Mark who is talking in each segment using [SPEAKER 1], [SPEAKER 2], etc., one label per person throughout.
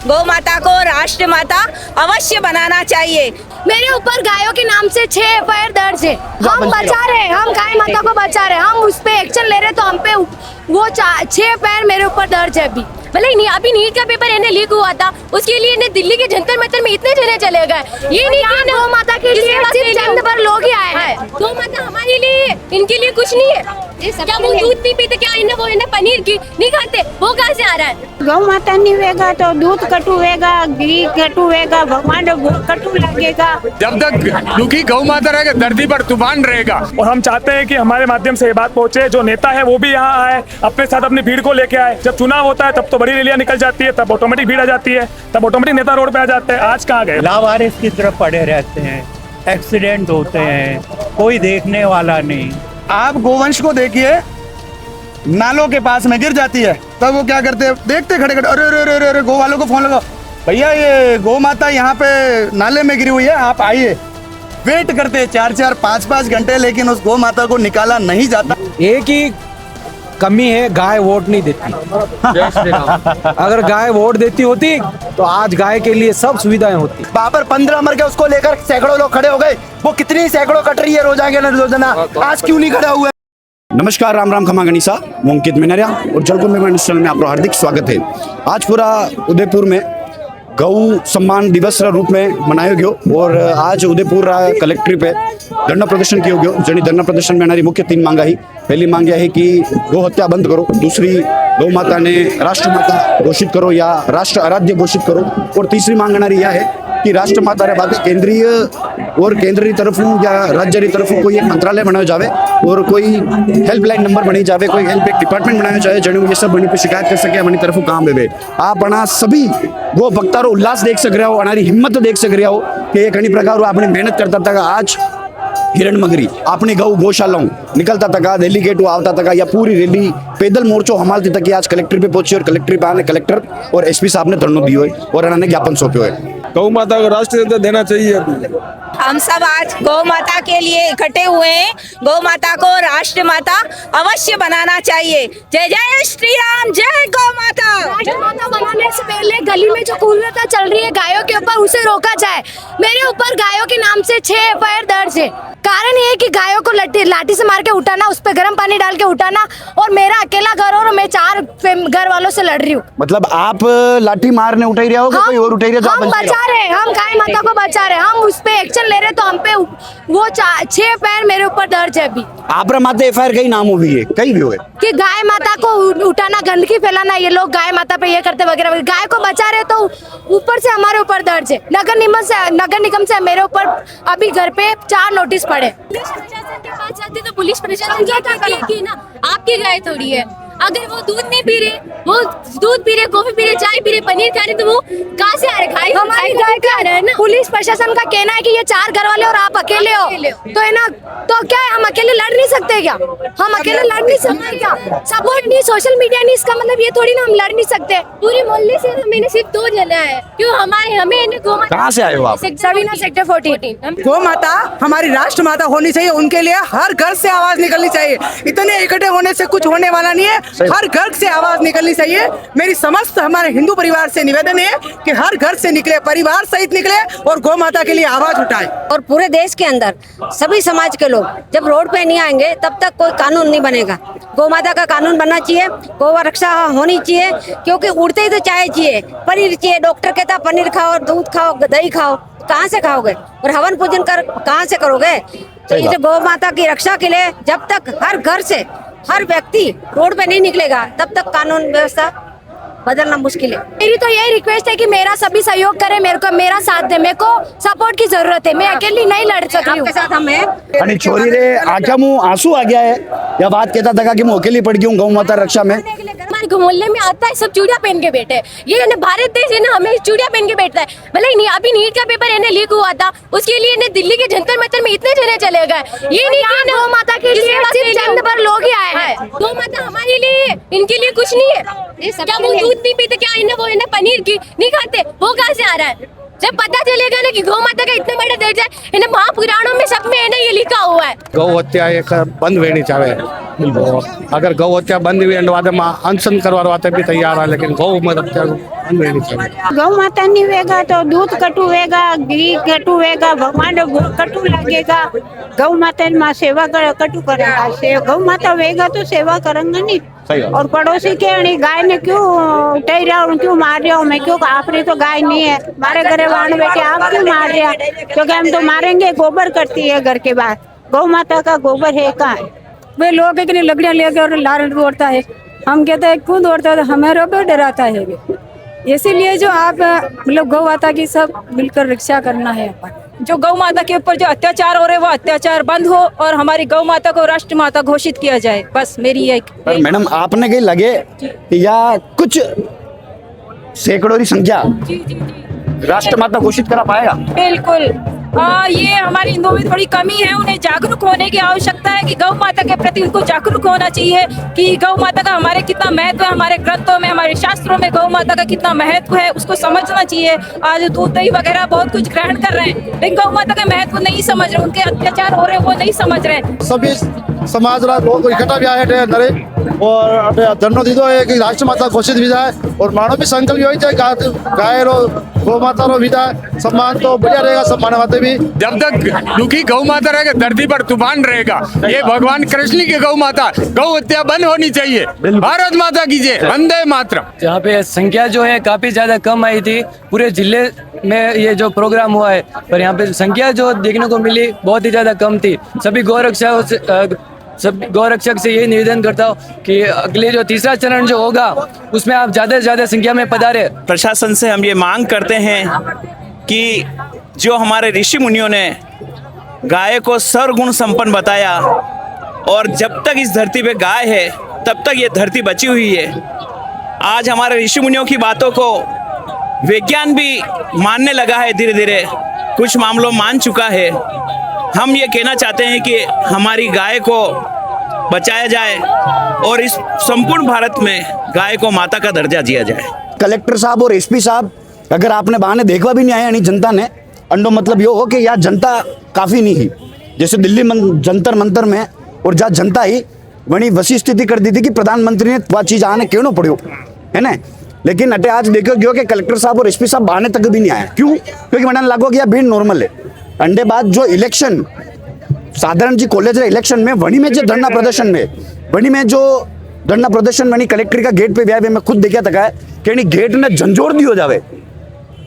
[SPEAKER 1] गौ माता को राष्ट्र माता अवश्य बनाना चाहिए।
[SPEAKER 2] मेरे ऊपर गायों के नाम से 6 एफआईआर दर्ज है। हम बचा रहे हैं, हम गाय माता को बचा रहे हैं, हम उस पे एक्शन ले रहे हैं, तो हम पे वो 6 एफआईआर मेरे ऊपर दर्ज है। अभी नहीं, अभी नीट का पेपर इन्हें लीक हुआ था, उसके लिए इन्हें दिल्ली के जंतर मंतर में इतने जने चले गए। ये नहीं कि गौ माता के लिए सिर्फ चंद भर लोग ही आए हैं। गौ माता हमारे लिए, इनके लिए कुछ नहीं है। क्या वो दूध नहीं पीते? क्या इन्हें पनीर की नहीं खाते? वो कहाँ से आ रहा है?
[SPEAKER 3] गौ माता नहीं होगा तो दूध कटु होगा, घी कटु होगा, भगवान कटु लगेगा।
[SPEAKER 4] जब तक दुखी गौ माता रहेगा धरती पर तूफान रहेगा।
[SPEAKER 5] और हम चाहते हैं कि हमारे माध्यम से ये बात पहुंचे, जो नेता है वो भी यहाँ आए, अपने साथ अपनी भीड़ को लेके आए। जब चुनाव होता है तब तो बड़ी रैलियां निकल जाती है, तब ऑटोमेटिक भीड़ आ जाती है, तब ऑटोमेटिक नेता रोड पे आ जाते हैं। आज कहाँ गए?
[SPEAKER 6] लावारिस की तरफ पड़े रहते हैं, एक्सीडेंट होते हैं, कोई देखने वाला नहीं।
[SPEAKER 7] आप गोवंश को देखिए, नालों के पास में गिर जाती है तब वो क्या करते हैं, देखते खड़े खड़े, अरे अरे अरे अरे गो वालों को फोन लगाओ, भैया ये गौ माता यहाँ पे नाले में गिरी हुई है, आप आइए। वेट करते हैं 4-4, 5-5 घंटे, लेकिन उस गौ माता को निकाला नहीं जाता।
[SPEAKER 8] एक ही कमी है, गाय वोट नहीं देती। अगर गाय वोट देती होती तो आज गाय के लिए सब सुविधाएं होती।
[SPEAKER 7] वहाँ पर 15 मर गए, उसको लेकर सैकड़ों लोग खड़े हो गए। वो कितनी सैकड़ों कट रही है रोजाना, आज क्यों नहीं खड़ा हुआ?
[SPEAKER 9] नमस्कार, राम राम, खमा गणिसा, मैं अंकित मिनरिया और जलकुंभ में चैनल में आपका हार्दिक स्वागत है। आज पूरा उदयपुर में गौ सम्मान दिवस रूप में मनाया गयो और आज उदयपुर कलेक्ट्रेट पे धरना प्रदर्शन किया गयो। जनी धरना प्रदर्शन में हमारी मुख्य 3 मांगा ही। पहली मांग यह है कि गौ हत्या बंद करो, दूसरी गौ माता ने राष्ट्र माता घोषित करो या राष्ट्र आराध्य घोषित करो, और तीसरी मांग हमारी यह है कि राष्ट्र माता रे बातें केंद्रीय और केंद्र की तरफ या राज्य की तरफ कोई एक मंत्रालय बनाया जावे और कोई हेल्पलाइन नंबर बनी जावे, कोई हेल्प एक डिपार्टमेंट बनाया जाए जन ये सब बनी पे शिकायत कर सके, हमारी तरफ काम देवे। आप बना सभी गो भक्ता रो उल्लास देख सक रहे हो, हमारी हिम्मत देख सक रहे हो कि ये कई प्रकार आपने मेहनत करता था। आज हिरण मगरी अपनी गौ गौशाला निकलता तक, दिल्ली गेट आवता तक, या पूरी रैली पैदल मोर्चो हमालती तक आज कलेक्टर पे पहुंची और कलेक्टर पे आने कलेक्टर और एसपी साहब ने धरना दियो है और उन्होंने ज्ञापन सौंपे है।
[SPEAKER 8] गौ माता को राष्ट्रीय देना चाहिए।
[SPEAKER 1] हम सब आज गौ माता के लिए इकट्ठे हुए हैं। गौ माता को राष्ट्र माता अवश्य बनाना चाहिए। जय जय श्री राम, जय गौ माता।
[SPEAKER 2] राष्ट्र माता बनाने से पहले गली में जो क्रूरता चल रही है गायों के ऊपर, उसे रोका जाए। मेरे ऊपर गायों के नाम से 6 एफआईआर दर्ज है। कारण ये है कि गायों को लाठी से मार के उठाना, उस पे गर्म पानी डाल के उठाना, और मेरा अकेला घर और मैं 4 घर वालों से लड़ रही हूँ।
[SPEAKER 9] मतलब आप लाठी मारने उठाई रहे हो, कोई और उठाई रहे?
[SPEAKER 2] हम बचा रहे हैं, हम गाय माता को बचा रहे हैं, हम उस पे एक्शन ले रहे हैं, तो हम पे वो 6 एफआईआर मेरे ऊपर दर्ज है। अभी
[SPEAKER 9] आप माते एफआईआर कई नाम हुई है, कई भी हुए
[SPEAKER 2] कि गाय माता को उठाना, गंदगी फैलाना, ये लोग गाय माता पे ये करते वगैरह। गाय को बचा रहे तो ऊपर से हमारे ऊपर दर्ज है। नगर निगम से मेरे ऊपर अभी घर पे 4 नोटिस पड़े। पुलिस प्रशासन के पास जाते तो पुलिस प्रशासन कहता है कि ना आपकी गाय थोड़ी है। अगर वो दूध नहीं पी रहे, वो दूध पी रहे, कॉफी पी रहे, चाय पी रहे, पनीर खा रहे, तो वो कहाँ से आ रहे? हमारी गाय का आ रहा है ना। पुलिस प्रशासन का कहना है कि ये 4 घर वाले और आप अकेले हो, तो है ना, तो क्या है, हम अकेले लड़ नहीं सकते क्या? हम अकेले लड़ नहीं सकते क्या? सपोर्ट नहीं, सोशल मीडिया नहीं, इसका मतलब ये थोड़ी ना हम लड़ नहीं सकते। पूरे मोहल्ले से मैंने सिर्फ 2 जना है। क्यों हमें गौ माता
[SPEAKER 9] कहाँ से आए हो आप?
[SPEAKER 2] सवीना सेक्टर 14।
[SPEAKER 10] गौ माता हमारी राष्ट्र माता होनी चाहिए, उनके लिए हर घर से आवाज निकलनी चाहिए। इतने इकट्ठे होने से कुछ होने वाला नहीं है, हर घर से आवाज निकलनी चाहिए। मेरी समस्त हमारे हिंदू परिवार से निवेदन है कि हर घर से निकले, परिवार सहित निकले और गौ माता के लिए आवाज उठाए।
[SPEAKER 3] और पूरे देश के अंदर सभी समाज के लोग जब रोड पे नहीं आएंगे तब तक कोई कानून नहीं बनेगा। गौ माता का कानून बनना चाहिए, गौ रक्षा होनी चाहिए, क्योंकि उड़ते ही तो चाय चाहिए, पनीर चाहिए। डॉक्टर कहता पनीर खाओ, दूध खाओ, दही खाओ, कहाँ से खाओगे? और हवन पूजन कहाँ से करोगे? तो ये गौ माता की रक्षा के लिए जब तक हर घर से हर व्यक्ति रोड पे नहीं निकलेगा तब तक कानून व्यवस्था बदलना मुश्किल है। मेरी तो यही रिक्वेस्ट है कि मेरा सभी सहयोग करे, मेरा साथ दे, मेरे को सपोर्ट की जरूरत है, मैं अकेली नहीं लड़ सकती हूँ। साथ हमें
[SPEAKER 9] અને छोरी रे आंखा मुंह आंसू आ गया है, या बात कहता था कि मैं अकेली पड़ गई हूँ गौ माता रक्षा में।
[SPEAKER 2] हमारे मोहल्ले में आता है सब चूड़िया पहन के बैठे, ये भारत देश है ना, हमें चूड़िया पहन के बैठता है। नहीं, अभी नीट का पेपर इन्हें लीक हुआ था, उसके लिए इन्हें दिल्ली के जंतर मंतर में इतने जने चले गए। ये नहीं कि गौ माता के लिए सिर्फ चंद भर लोग ही आए हैं। गौ माता हमारे लिए, इनके लिए कुछ नहीं है। क्या वो दूध नहीं पीते? क्या इन्हें पनीर की नहीं खाते? वो कहाँ से आ रहा है? जब पता चलेगा ना कि गौ माता का इतना बड़ा दर्जा है, इन्हें महापुराणों में सब में है ना ये लिखा हुआ है।
[SPEAKER 4] गौ हत्या एक बंद होनी चाहिए। अगर गौ हत्या बंद हुई अंडवादे में अनशन करवाते भी तैयार है, लेकिन गौ हत्या बंद होनी चाहिए।
[SPEAKER 1] गौ माता नहीं वेगा तो दूध कटु वेगा, घी कटु वेगा, भगवान कटु लगेगा। गौ माता माँ सेवा कटु करेगा। गौ माता वेगा तो सेवा करेंगे नहीं। और पड़ोसी के गाय ने क्यों उठाई रहा हूँ, क्यों मार रहा हूँ मैं, क्यों आपने तो गाय नहीं है, हमारे घरे वाण बेटे आप क्यों मार रहे हैं? क्योंकि हम तो मारेंगे, गोबर करती है घर के बाहर। गौ माता का गोबर है कहाँ? वे लोग इतनी लकड़ियाँ लेकर और लार दौड़ता है, हम कहते हैं क्यों दौड़ता है, हमारे पे डराता है। इसीलिए जो आप मतलब गौ माता की सब मिलकर रक्षा करना है। जो गौ माता के ऊपर जो अत्याचार हो रहे वो अत्याचार बंद हो और हमारी गौ माता को राष्ट्र माता घोषित किया जाए, बस मेरी एक।
[SPEAKER 9] पर मैडम आपने कहीं लगे या कुछ सैकड़ों की संख्या राष्ट्रमाता घोषित करा पाएगा?
[SPEAKER 1] बिल्कुल। ये हमारे हिंदुओं में थोड़ी कमी है, उन्हें जागरूक होने की आवश्यकता है कि गौ माता के प्रति उनको जागरूक होना चाहिए कि गौ माता का हमारे कितना महत्व है, हमारे ग्रंथों में, हमारे शास्त्रों में गौ माता का कितना महत्व है, उसको समझना चाहिए। आज दूध दही वगैरह बहुत कुछ ग्रहण कर रहे हैं, लेकिन गौ माता का महत्व नहीं समझ रहे, उनके अत्याचार हो रहे हैं वो नहीं समझ रहे।
[SPEAKER 7] सभी समाज लोग इकट्ठा भी आए थे और धरनो दीदो है कि राष्ट्रमाता घोषित भी जाए और मानो भी संकल्प यही थे गाय रो गौ माता रो भी जाए, सम्मान तो बढ़िया रहेगा सब मानवते भी।
[SPEAKER 4] जब तक दुखी गौ माता रहेगा धरती पर तूफान रहेगा। ये भगवान कृष्ण की गौ माता, गौ हत्या बंद होनी चाहिए। भारत माता की जय, वंदे मातरम।
[SPEAKER 8] जहाँ पे संख्या जो है काफी ज्यादा कम आई थी, पूरे जिले में ये जो प्रोग्राम हुआ है, पर यहाँ पे संख्या जो देखने को मिली बहुत ही ज्यादा कम थी। सभी गौरक्षक से ये निवेदन करता हूँ कि अगले जो तीसरा चरण जो होगा उसमें आप ज्यादा से ज्यादा संख्या में पधारे।
[SPEAKER 11] प्रशासन से हम ये मांग करते हैं कि जो हमारे ऋषि मुनियों ने गाय को सर्वगुण संपन्न बताया और जब तक इस धरती पे गाय है तब तक ये धरती बची हुई है। आज हमारे ऋषि मुनियों की बातों को विज्ञान भी मानने लगा है, धीरे धीरे कुछ मामलों मान चुका है। हम ये कहना चाहते हैं कि हमारी गाय को बचाया जाए और इस संपूर्ण भारत में गाय को माता का दर्जा दिया जाए।
[SPEAKER 9] कलेक्टर साहब और एसपी साहब, अगर आपने बहाने देखवा भी नहीं आया नहीं जनता ने, अंडो मतलब यो हो कि यहाँ जनता काफ़ी नहीं ही। जैसे दिल्ली जंतर मंतर में और जहाँ जनता ही वही वैसी स्थिति कर दी थी कि प्रधानमंत्री ने वह चीज़ आने क्यों ना पड़ो, है ना। लेकिन अटे आज देखो क्यों कि कलेक्टर साहब और एसपी साहब बहाने तक भी नहीं आए। क्यों? क्योंकि मैंने लागू कि यह भीड़ नॉर्मल है। अंडे बाद जो इलेक्शन साधारण जी कॉलेज इलेक्शन में वनी में जो धरना प्रदर्शन वनी कलेक्टर का गेट पे भी आए, मैं खुद देखा था कि गेट ने झंझोर दियो जावे।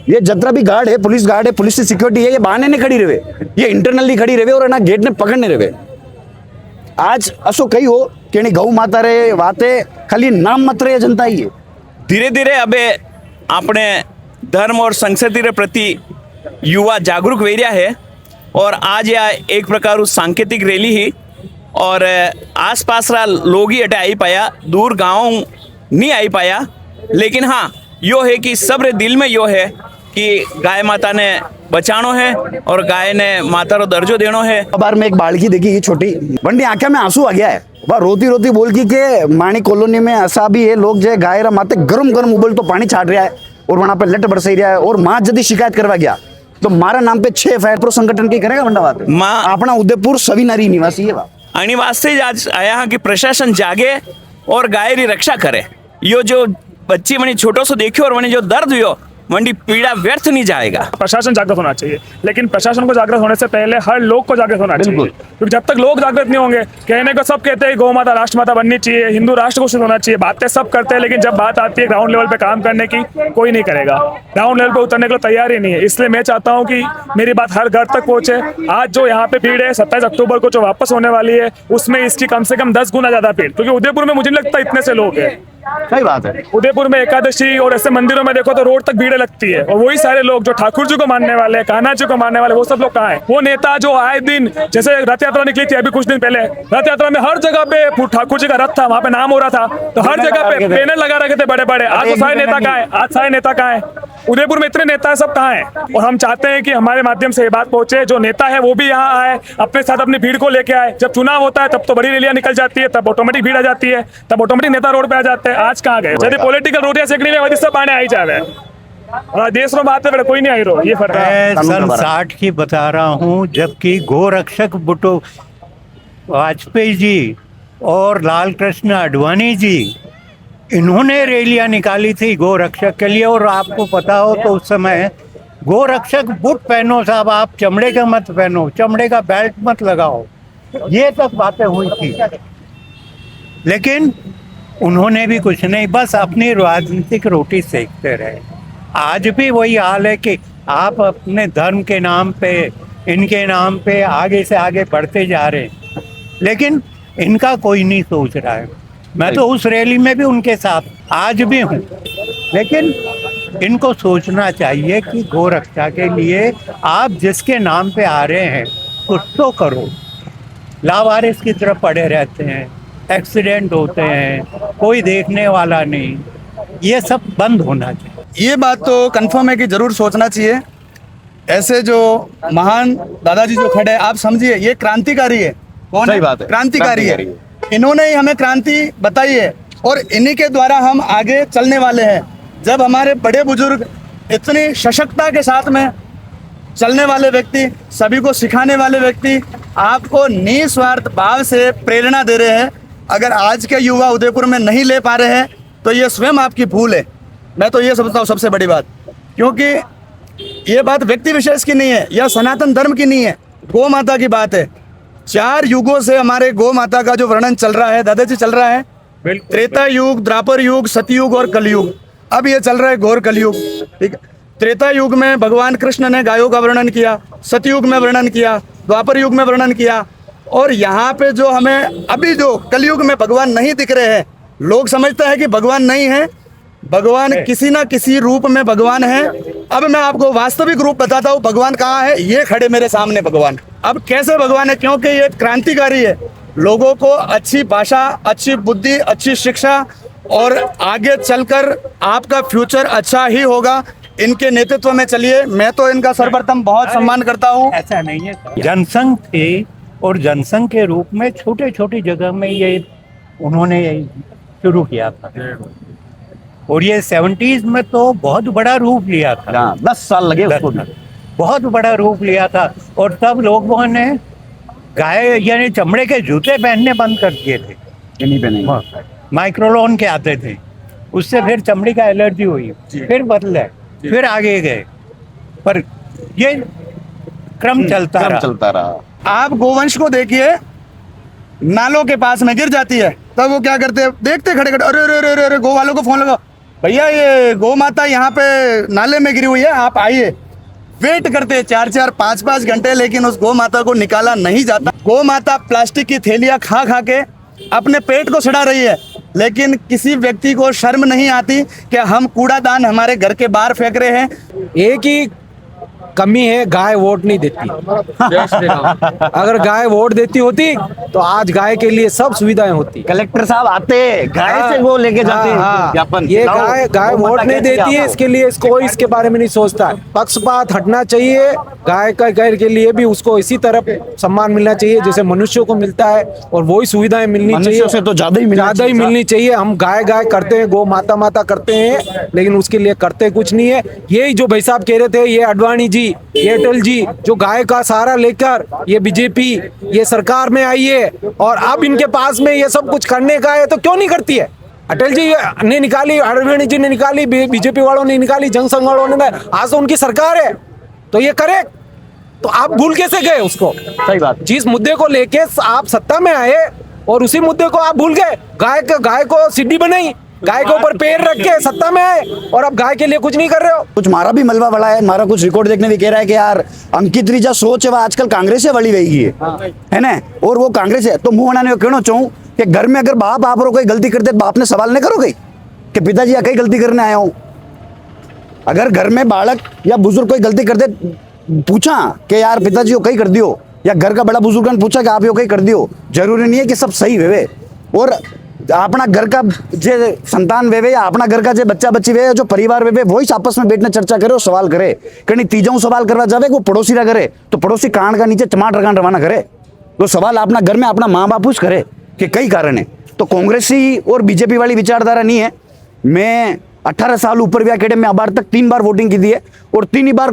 [SPEAKER 9] ये जतरा भी गार्ड है, पुलिस गार्ड है, पुलिस की सिक्योरिटी है, ये बहाने नहीं खड़ी रहे, ये इंटरनली खड़ी रहे और ना गेट ने पकड़ने रहे। आज असो कही हो कि गौ माता रे वाते खाली नाम मत रहे जनता ही है।
[SPEAKER 11] धीरे धीरे अबे अपने धर्म और संस्कृति के प्रति युवा जागरूक हो रहा है और आज यह एक प्रकार उस सांकेतिक रैली ही और आसपास रा लोग ही अटे आई पाया, दूर गाँव नहीं आई पाया। लेकिन हाँ यो है कि सबरे दिल में यो है कि गाय माता ने बचानो है और गाय ने माता रो दर्जो देनो है।
[SPEAKER 9] बार में एक बालकी देखी ये छोटी बंडी आंखें में आंसू आ गया है, वह रोती रोती बोल की के माणी कॉलोनी में ऐसा भी है लोग जो गाय रा माते गरम गरम उबल तो पानी छाट रहा है और वहां पे लट बरसाई रहा है और माँ यदि शिकायत करवा गया तो मारा नाम पे 6 FIR प्रो संगठन की करेगा बंडा बात।
[SPEAKER 11] माँ
[SPEAKER 9] अपना उदयपुर सविनारी निवासी है
[SPEAKER 11] अनिवासी आज आया कि प्रशासन जागे और गाय री रक्षा करे। यो जो बच्ची मनी छोटो सो देखियो और मनी जो दर्द हुई मंडी पीड़ा व्यर्थ नहीं जाएगा।
[SPEAKER 5] प्रशासन जागृत होना चाहिए, लेकिन प्रशासन को जागृत होने से पहले हर लोग को जागृत होना चाहिए, क्योंकि जब तक लोग जागृत नहीं होंगे, कहने को सब कहते हैं गौ माता राष्ट्रमाता बननी चाहिए, हिंदू राष्ट्र घोषित होना चाहिए, बातें सब करते हैं, लेकिन जब बात आती है ग्राउंड लेवल पे काम करने की कोई नहीं करेगा, ग्राउंड लेवल पे उतरने के लिए तैयार ही नहीं है। इसलिए मैं चाहता हूँ कि मेरी बात हर घर तक पहुंचे। आज जो यहाँ पे भीड़ है 27 अक्टूबर को जो वापस होने वाली है उसमें इसकी कम से कम 10 गुना ज्यादा भीड़, क्योंकि उदयपुर में मुझे नहीं लगता इतने से लोग हैं।
[SPEAKER 9] सही बात है।
[SPEAKER 5] उदयपुर में एकादशी और ऐसे मंदिरों में देखो तो रोड तक भीड़ लगती है और वही सारे लोग जो ठाकुर जी को मानने वाले, कान्हा जी को मानने वाले, वो सब लोग कहाँ हैं? वो नेता जो आए दिन, जैसे रथ यात्रा निकली थी अभी कुछ दिन पहले, रथ यात्रा में हर जगह पे ठाकुर जी का रथ था, वहां पे नाम हो रहा था, तो हर जगह पे बैनर लगा रखे थे बड़े बड़े। आज वो सारे नेता कहाँ है? आज सारे नेता कहाँ है? उदयपुर में इतने नेता है, सब कहाँ है? और हम चाहते हैं कि हमारे माध्यम से ये बात पहुंचे, जो नेता है वो भी यहाँ आए, अपने साथ अपनी भीड़ को लेके आए। जब चुनाव होता है तब तो बड़ी रैलियां निकल जाती है, तब ऑटोमेटिक भीड़ आ जाती है, तब ऑटोमेटिक नेता रोड पे आ जाते हैं। आज कहाँ गए? यदि पॉलिटिकल रोटियां सेकने में सब आने आई जा रहे हैं। देश में बात है कोई नहीं आई रो ये फर्क है।
[SPEAKER 6] मैं सन 60 की बता रहा हूँ, जबकि गोरक्षक बुटो वाजपेयी जी और लाल कृष्ण आडवाणी जी, इन्होंने रैलियां निकाली थी गोरक्षक के लिए। और आपको पता हो तो उस समय गोरक्षक बुट पहनो साहब, आप चमड़े का मत पहनो, चमड़े का बेल्ट मत लगाओ, ये तक बातें हुई थी। लेकिन उन्होंने भी कुछ नहीं, बस अपनी राजनीतिक रोटी सेकते रहे। आज भी वही हाल है कि आप अपने धर्म के नाम पे, इनके नाम पे आगे से आगे बढ़ते जा रहे हैं, लेकिन इनका कोई नहीं सोच रहा है। मैं तो उस रैली में भी उनके साथ आज भी हूँ, लेकिन इनको सोचना चाहिए कि गोरक्षा के लिए आप जिसके नाम पे आ रहे हैं कुछ तो करो। लावारिस की तरफ पड़े रहते हैं, एक्सीडेंट होते हैं, कोई देखने वाला नहीं, ये सब बंद होना चाहिए।
[SPEAKER 7] ये बात तो कंफर्म है कि जरूर सोचना चाहिए। ऐसे जो महान दादाजी जो खड़े हैं, आप समझिए ये क्रांतिकारी है। कौन
[SPEAKER 9] सही
[SPEAKER 7] है?
[SPEAKER 9] बात है,
[SPEAKER 7] क्रांतिकारी है। इन्होंने ही हमें क्रांति बताई है और इन्हीं के द्वारा हम आगे चलने वाले हैं। जब हमारे बड़े बुजुर्ग इतनी सशक्तता के साथ में चलने वाले व्यक्ति, सभी को सिखाने वाले व्यक्ति आपको निस्वार्थ भाव से प्रेरणा दे रहे हैं, अगर आज के युवा उदयपुर में नहीं ले पा रहे हैं तो ये स्वयं आपकी भूल है। मैं तो ये समझता हूँ सबसे बड़ी बात, क्योंकि ये बात व्यक्ति विशेष की नहीं है या सनातन धर्म की नहीं है, गौ माता की बात है। 4 युगों से हमारे गौ माता का जो वर्णन चल रहा है दादाजी, चल रहा है त्रेता युग, द्वापर युग, सतयुग और कलयुग। अब ये चल रहा है घोर कलयुग। ठीक है, त्रेता युग में भगवान कृष्ण ने गायों का वर्णन किया, सतयुग में वर्णन किया, द्वापर युग में वर्णन किया, और यहाँ पे जो हमें अभी जो कलयुग में भगवान नहीं दिख रहे हैं, लोग समझते हैं कि भगवान नहीं है, भगवान किसी ना किसी रूप में भगवान है। अब मैं आपको वास्तविक रूप बताता हूँ भगवान कहाँ है। ये खड़े मेरे सामने भगवान। अब कैसे भगवान है? क्योंकि ये क्रांतिकारी है, लोगों को अच्छी भाषा, अच्छी बुद्धि, अच्छी शिक्षा और आगे चलकर आपका फ्यूचर अच्छा ही होगा। इनके नेतृत्व में चलिए। मैं तो इनका सर्वप्रथम बहुत सम्मान करता हूँ।
[SPEAKER 6] ऐसा नहीं है, जनसंघ थे और जनसंघ के रूप में छोटे छोटी जगह में ये उन्होंने शुरू किया था, और ये 70s में तो बहुत बड़ा रूप लिया था।
[SPEAKER 9] 10 साल लगे उसको,
[SPEAKER 6] बहुत बड़ा रूप लिया था। और तब लोगों ने गाय यानी चमड़े के जूते पहनने बंद कर दिए थे,
[SPEAKER 9] नहीं पहने,
[SPEAKER 6] माइक्रोलोन के आते थे, उससे फिर चमड़ी का एलर्जी हुई, फिर बदले, फिर आगे गए, पर ये क्रम चलता रहा।
[SPEAKER 7] आप गोवंश को देखिए, नालों के पास में गिर जाती है तब वो क्या करते हैं, देखते खड़े खड़े, अरे अरे अरे अरे गौ वालों को फोन लगाओ, भैया ये गौ माता यहाँ पे नाले में गिरी हुई है, आप आइए। वेट करते 4-4, 5-5 घंटे, लेकिन उस गौ माता को निकाला नहीं जाता। गौ माता प्लास्टिक की थैलियाँ खा खा के अपने पेट को सड़ा रही है, लेकिन किसी व्यक्ति को शर्म नहीं आती कि हम कूड़ादान हमारे घर के बाहर फेंक रहे हैं।
[SPEAKER 8] एक ही कमी है, गाय वोट नहीं देती। अगर गाय वोट देती होती तो आज गाय के लिए सब सुविधाएं होती।
[SPEAKER 9] कलेक्टर साहब आते गाय से वो लेके जाते ज्ञापन।
[SPEAKER 8] ये गाय वोट नहीं देती है, इसके लिए कोई इसके बारे में नहीं सोचता है। पक्षपात हटना चाहिए, गाय के लिए भी उसको इसी तरह सम्मान मिलना चाहिए जैसे मनुष्यों को मिलता है, और वही सुविधाएं मिलनी चाहिए,
[SPEAKER 9] से तो ज्यादा ही
[SPEAKER 8] मिलनी चाहिए। हम गाय गाय करते हैं, गौ माता माता करते हैं, लेकिन उसके लिए करते कुछ नहीं है। यही जो भाई साहब कह रहे थे, ये आडवाणी जी, ये अटल जी, जो गाय का सहारा लेकर ये बीजेपी ये सरकार में आई है, और अब इनके पास में ये सब कुछ करने का है तो क्यों नहीं करती है? अटल जी ने निकाली, आडवाणी जी ने निकाली, बीजेपी वालों ने निकाली, जनसंघ वालों ने, आज तो उनकी सरकार है तो ये करे। तो आप भूल कैसे गए उसको?
[SPEAKER 9] सही बात।
[SPEAKER 8] जिस मुद्दे को लेके आप सत्ता में आए और उसी मुद्दे को आप भूल गए। गाय को सीढ़ी बनाई, गाय के ऊपर पैर रख के सत्ता में आए, और अब गाय के लिए कुछ नहीं कर रहे हो।
[SPEAKER 9] कुछ मारा भी मलबा बड़ा है, मारा कुछ रिकॉर्ड देखने भी कह रहा है कि यार अंकित री जो सोच है वो आजकल कांग्रेस से वली गई है ना, और वो कांग्रेस है। तो मुंह बनाने को कहना चाहूँ कि घर में अगर बाप आप कोई गलती करते बाप ने सवाल नहीं करोगे कि पिताजी कई गलती करने आया हूँ? अगर घर में बालक या बुजुर्ग कोई गलती करते, पूछा कि यार पिताजी को कई कर दियो, या घर का बड़ा बुजुर्ग ने पूछा कि आप यो कई कर दियो, जरूरी नहीं है कि सब सही वे। और अपना घर का जे संतान वे या अपना घर का जे बच्चा बच्ची वे, जो परिवार वे, वही आपस में बैठने चर्चा करे और सवाल करे। कहीं तीजाऊ सवाल करवा जावे वो पड़ोसी ना करे, तो पड़ोसी कान का नीचे टमाटर कान रवाना करे। तो सवाल अपना घर में अपना माँ बाप करे कि कई कारण है। तो कांग्रेसी और बीजेपी वाली विचारधारा नहीं है। मैं 18 साल ऊपर भी अकेडमी में अबार तक 3 बार वोटिंग की थी है और 3 ही बार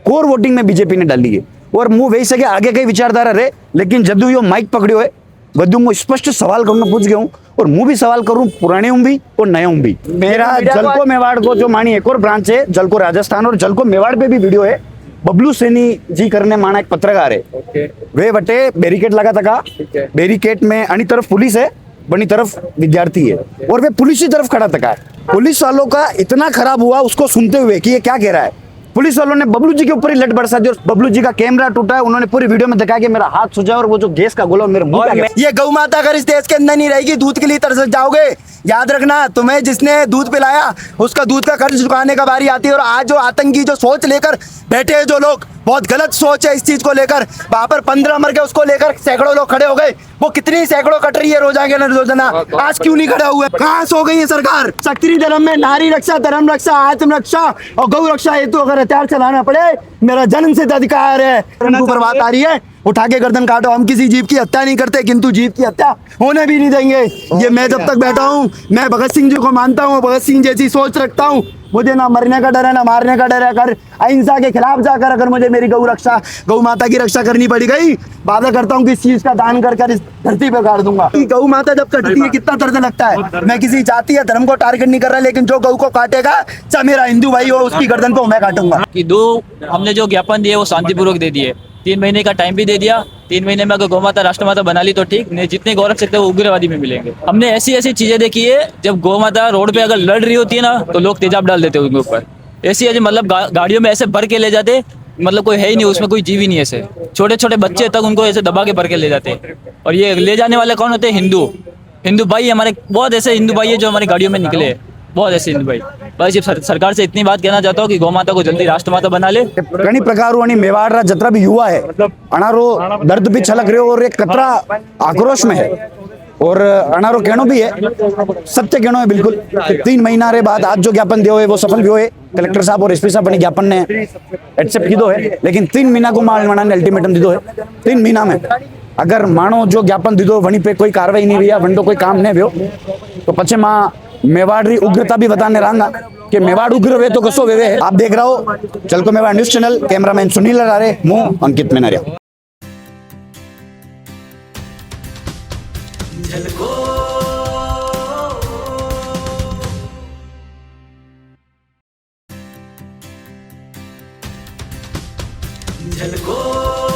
[SPEAKER 9] कोर वोटिंग में बीजेपी ने डाली है। और मुंह वही सके आगे कई विचारधारा रहे, लेकिन जदू यो माइक पकड़ियो है वदू मैं स्पष्ट सवाल करना पूछ गया हूँ और मुंह भी सवाल करूँ पुराने हूँ भी और नए हूँ भी। मेरा जलको मेवाड़ को जो मानी एक और ब्रांच है जलको राजस्थान और जलको मेवाड़ पे भी वीडियो है। बबलू सैनी जी करने माना एक पत्रकार है, वे बटे बैरिकेड लगा था, बैरिकेड में अनी तरफ पुलिस है बनी तरफ विद्यार्थी है और वे पुलिस की तरफ खड़ा था। पुलिस वालों का इतना खराब हुआ उसको सुनते हुए कि ये क्या कह रहा है। पुलिस वालों ने बबलू जी के ऊपर ही लट बरसा दी और बबलू जी का कैमरा टूटा है। उन्होंने पूरी वीडियो में दिखाया कि मेरा हाथ सूजा और वो जो गैस का गोला मेरे मुंह पे।
[SPEAKER 7] ये गौ माता अगर इस देश के अंदर नहीं रहेगी दूध के लिए तरस जाओगे। याद रखना, तुम्हें जिसने दूध पिलाया उसका दूध का कर्ज चुकाने का बारी आती है। और आज जो आतंकी जो सोच लेकर बैठे हैं जो लोग, बहुत गलत सोच है इस चीज को लेकर। वहां पर 15 मर गए, उसको लेकर सैकड़ों लोग खड़े हो गए। वो कितनी सैकड़ों कट रही है रोजाना, आज क्यों नहीं खड़े हुए? कहाँ सो गई है सरकार? क्षत्रिय धर्म में नारी रक्षा, धर्म रक्षा, आत्म रक्षा और गौ रक्षा हेतु अगर हथियार चलाना पड़े, मेरा जन्म सिद्ध अधिकार है। पर बात आ रही है, उठा के गर्दन काटो। हम किसी जीव की हत्या नहीं करते, किंतु जीव की हत्या होने भी नहीं देंगे। ये मैं जब तक बैठा हूँ, मैं भगत सिंह जी को मानता हूँ, भगत सिंह जैसी सोच रखता हूँ। मुझे ना मरने का डर है ना मारने का डर है। अगर अहिंसा के खिलाफ जाकर अगर मुझे मेरी गौ माता की रक्षा करनी पड़ गई, वादा करता हूँ कि इस चीज का दान कर इस धरती पे गाड़ दूंगा। गौ माता जब कटती है कितना दर्द लगता है। मैं किसी जाति या धर्म को टारगेट नहीं कर रहा, लेकिन जो गौ को काटेगा चाहे मेरा हिंदू भाई हो, उसकी गर्दन को मैं काटूंगा।
[SPEAKER 12] कि हमने जो ज्ञापन दिए वो शांतिपूर्वक दे दिए, 3 महीने का टाइम भी दे दिया। 3 महीने में अगर गौ माता राष्ट्रमाता बना ली तो ठीक, नहीं जितने गौरव सकते वो उग्रवादी में मिलेंगे। हमने ऐसी चीजें देखी है, जब गौ माता रोड पे अगर लड़ रही होती है ना तो लोग तेजाब डाल देते हैं उनके ऊपर। ऐसी मतलब गाड़ियों में ऐसे भर के ले जाते, मतलब कोई है ही नहीं उसमें, कोई जीव ही नहीं। ऐसे छोटे छोटे बच्चे तक उनको ऐसे दबा के भर के ले जाते हैं। और ये ले जाने वाले कौन होते हैं? हिंदू भाई। हमारे बहुत ऐसे हिंदू भाई है जो हमारी गाड़ियों में निकले, बहुत ऐसे हिंदू भाई। बस सरकार से इतनी बात कहना चाहता हूँ कि गौ माता को जल्दी राष्ट्रमाता बना ले।
[SPEAKER 9] घनी प्रकार मेवाड़ जतरा भी युवा है अनारो दर्द भी छलक रहे और एक कतरा आक्रोश में है और अनारो कहनो भी है, सत्य कहनो है बिल्कुल। 3 महीना रे बाद आज जो ज्ञापन दियो है वो सफल भी है। कलेक्टर साहब और एसपी साहब ने ज्ञापन ने एक्सेप्ट की दो है, लेकिन 3 महीना को मालवाड़ा ने अल्टीमेटम दी दो है। 3 महीना में अगर मानो जो ज्ञापन दी दो वहीं पे कोई कार्रवाई नहीं हुई, वन तो कोई काम नहीं हुआ, तो पछे माँ मेवाड़ री उग्रता भी बताने रहा कि मेवाड़ उग्र वे तो कसो वे। आप देख रहा हो जलको Mewar news channel, cameraman Sunil Larare, मुंह अंकित मेनरिया।
[SPEAKER 13] झलको